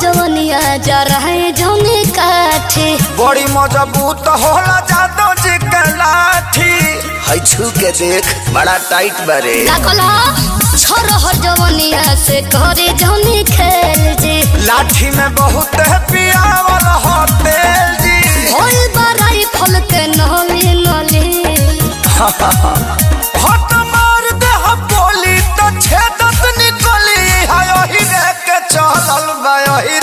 जवनिया जा रहे जौने काठे बड़ी मजबूत होला जादो जी के लाठी है छू के देख बड़ा टाइट बारे लागला छोरहर जवनिया से करे जौने खेल जी लाठी में बहुत है पियावल हो तेल जी होल बराई फल के नली नली हट मार दे हम बोली तो छेदत निकली है यही रे के चलल बा यही